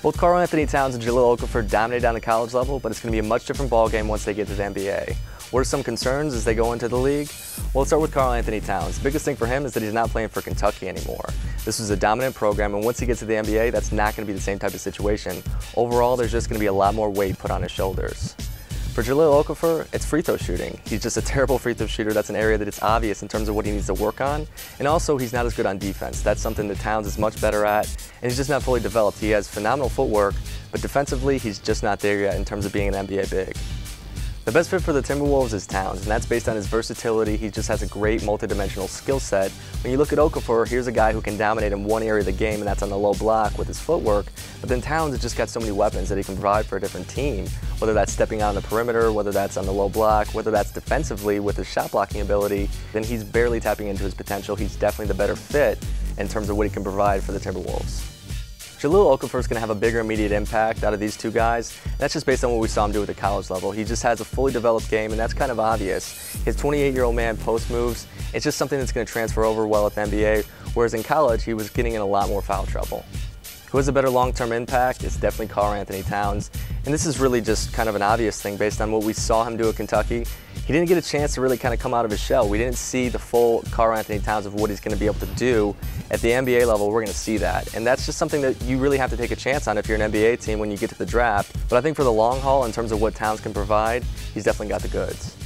Both Karl-Anthony Towns and Jahlil Okafor dominated on the college level, but it's going to be a much different ballgame once they get to the NBA. What are some concerns as they go into the league? Well, let's start with Karl-Anthony Towns. The biggest thing for him is that he's not playing for Kentucky anymore. This was a dominant program, and once he gets to the NBA, that's not going to be the same type of situation. Overall, there's just going to be a lot more weight put on his shoulders. For Jahlil Okafor, it's free throw shooting. He's just a terrible free throw shooter. That's an area that it's obvious in terms of what he needs to work on. And also, he's not as good on defense. That's something that Towns is much better at, and he's just not fully developed. He has phenomenal footwork, but defensively, he's just not there yet in terms of being an NBA big. The best fit for the Timberwolves is Towns, and that's based on his versatility. He just has a great multidimensional skill set. When you look at Okafor, here's a guy who can dominate in one area of the game, and that's on the low block with his footwork. But then Towns has just got so many weapons that he can provide for a different team, whether that's stepping out on the perimeter, whether that's on the low block, whether that's defensively with his shot blocking ability. Then he's barely tapping into his potential. He's definitely the better fit in terms of what he can provide for the Timberwolves. Jahlil Okafor is going to have a bigger immediate impact out of these two guys. And that's just based on what we saw him do at the college level. He just has a fully developed game, and that's kind of obvious. His 28-year-old man post moves, it's just something that's going to transfer over well at the NBA, whereas in college he was getting in a lot more foul trouble. Who has a better long-term impact? It's definitely Karl-Anthony Towns. And this is really just kind of an obvious thing based on what we saw him do at Kentucky. He didn't get a chance to really kind of come out of his shell. We didn't see the full Karl-Anthony Towns of what he's going to be able to do. At the NBA level, we're going to see that. And that's just something that you really have to take a chance on if you're an NBA team when you get to the draft. But I think for the long haul, in terms of what Towns can provide, he's definitely got the goods.